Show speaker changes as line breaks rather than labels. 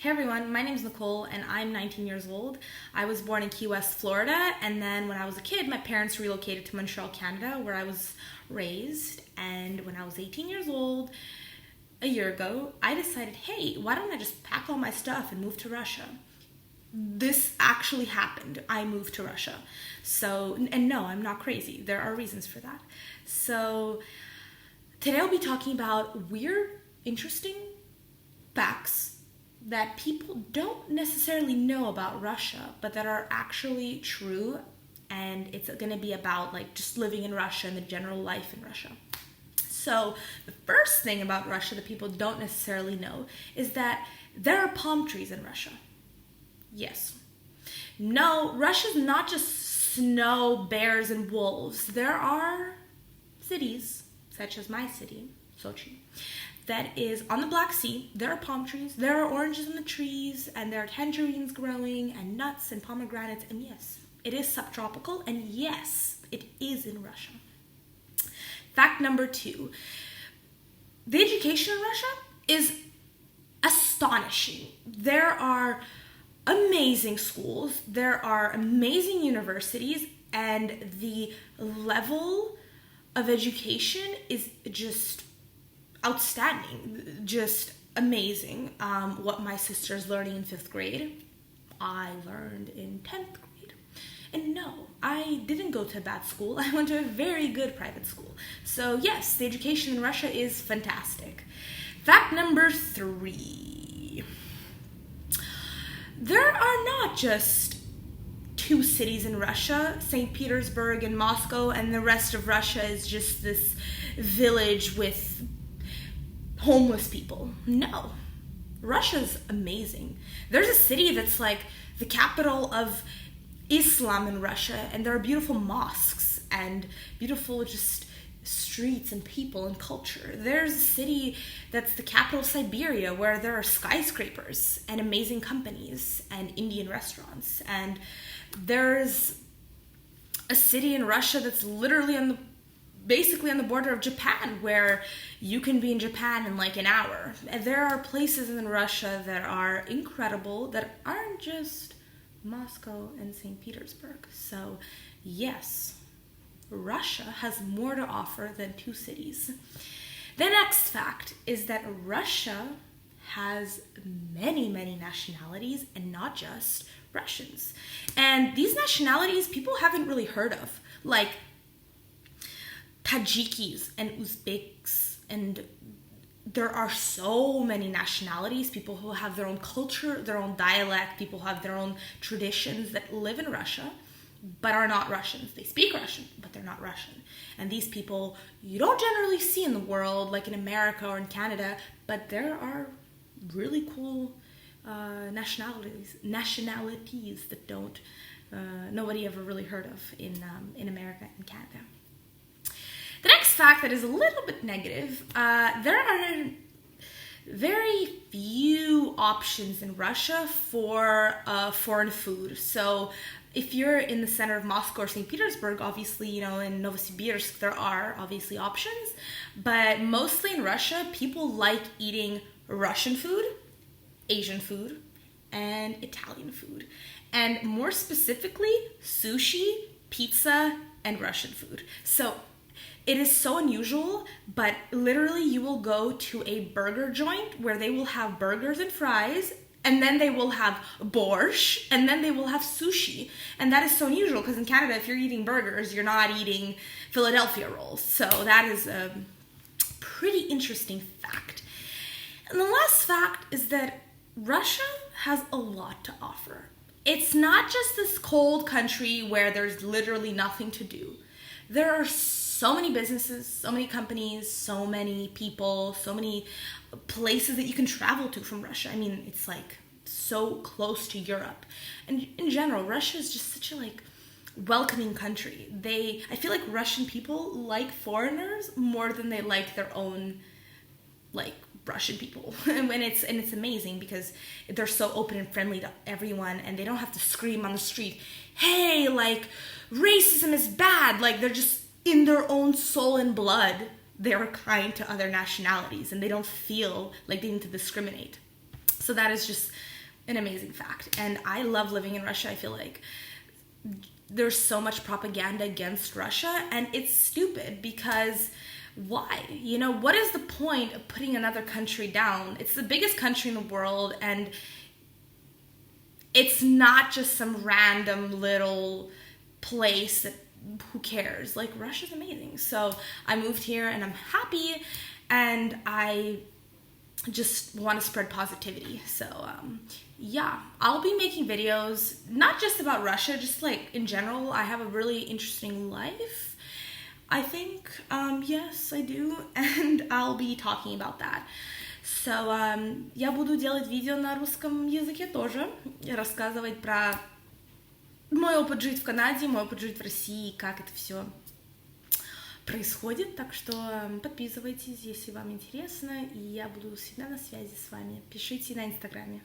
Hey everyone, my name is Nicole and I'm 19 years old. I was born in Key West, Florida, and then when I was a kid, my parents relocated to Montreal, Canada, where I was raised. And when I was 18 years old, a year ago, I decided, hey, why don't I just pack all my stuff and move to Russia? This actually happened. I moved to Russia. And no, I'm not crazy. There are reasons for that. So today I'll be talking about weird, interesting facts that people don't necessarily know about Russia, but that are actually true. And it's going to be about just living in Russia and the general life in Russia. So the first thing about Russia that people don't necessarily know is that there are palm trees in Russia. Yes. No, Russia's not just snow, bears, and wolves. There are cities, such as my city, Sochi, that is on the Black Sea. There are palm trees, there are oranges in the trees, and there are tangerines growing, and nuts and pomegranates, and yes, it is subtropical, and yes, it is in Russia. Fact number 2, the education in Russia is astonishing. There are amazing schools, there are amazing universities, and the level of education is just outstanding, just amazing. What my sister's learning in 5th grade, I learned in 10th grade. And no, I didn't go to a bad school. I went to a very good private school. So yes, the education in Russia is fantastic. Fact number 3. There are not just 2 cities in Russia, St. Petersburg and Moscow, and the rest of Russia is just this village with homeless people. No. Russia's amazing. There's a city that's like the capital of Islam in Russia, and there are beautiful mosques and beautiful just streets and people and culture. There's a city that's the capital of Siberia, where there are skyscrapers and amazing companies and Indian restaurants. And there's a city in Russia that's literally basically on the border of Japan, where you can be in Japan in an hour. And there are places in Russia that are incredible that aren't just Moscow and St. Petersburg. So yes, Russia has more to offer than 2 cities. The next fact is that Russia has many, many nationalities, and not just Russians. And these nationalities people haven't really heard of, like Tajikis and Uzbeks, and there are so many nationalities, people who have their own culture, their own dialect, people who have their own traditions that live in Russia, but are not Russians. They speak Russian, but they're not Russian. And these people you don't generally see in the world, like in America or in Canada, but there are really cool nationalities that nobody ever really heard of in America and Canada. The next fact that is a little bit negative, there are very few options in Russia for foreign food. So if you're in the center of Moscow or St. Petersburg, obviously, in Novosibirsk, there are obviously options. But mostly in Russia, people like eating Russian food, Asian food, and Italian food. And more specifically, sushi, pizza, and Russian food. So it is so unusual, but literally you will go to a burger joint where they will have burgers and fries, and then they will have borscht, and then they will have sushi. And that is so unusual, because in Canada, if you're eating burgers, you're not eating Philadelphia rolls. So that is a pretty interesting fact. And the last fact is that Russia has a lot to offer. It's not just this cold country where there's literally nothing to do. There are so many businesses, so many companies, so many people, so many places that you can travel to from Russia. I mean, it's so close to Europe. And in general, Russia is just such a welcoming country. I feel like Russian people like foreigners more than they like their own Russian people. and it's amazing because they're so open and friendly to everyone, and they don't have to scream on the street, hey, racism is bad. They're just in their own soul and blood, they are kind to other nationalities, and they don't feel like they need to discriminate. So that is just an amazing fact. And I love living in Russia. I feel like there's so much propaganda against Russia, and it's stupid because why? You know, what is the point of putting another country down? It's the biggest country in the world, and it's not just some random little place that who cares? Like, Russia's amazing. So I moved here and I'm happy, and I just want to spread positivity. So yeah, I'll be making videos not just about Russia, just like in general. I have a really interesting life, I think. Yes, I do, and I'll be talking about that. So я буду делать видео на русском языке тоже, рассказывать про мой опыт жить в Канаде, мой опыт жить в России, как это все происходит. Так что подписывайтесь, если вам интересно, и я буду всегда на связи с вами. Пишите на Инстаграме.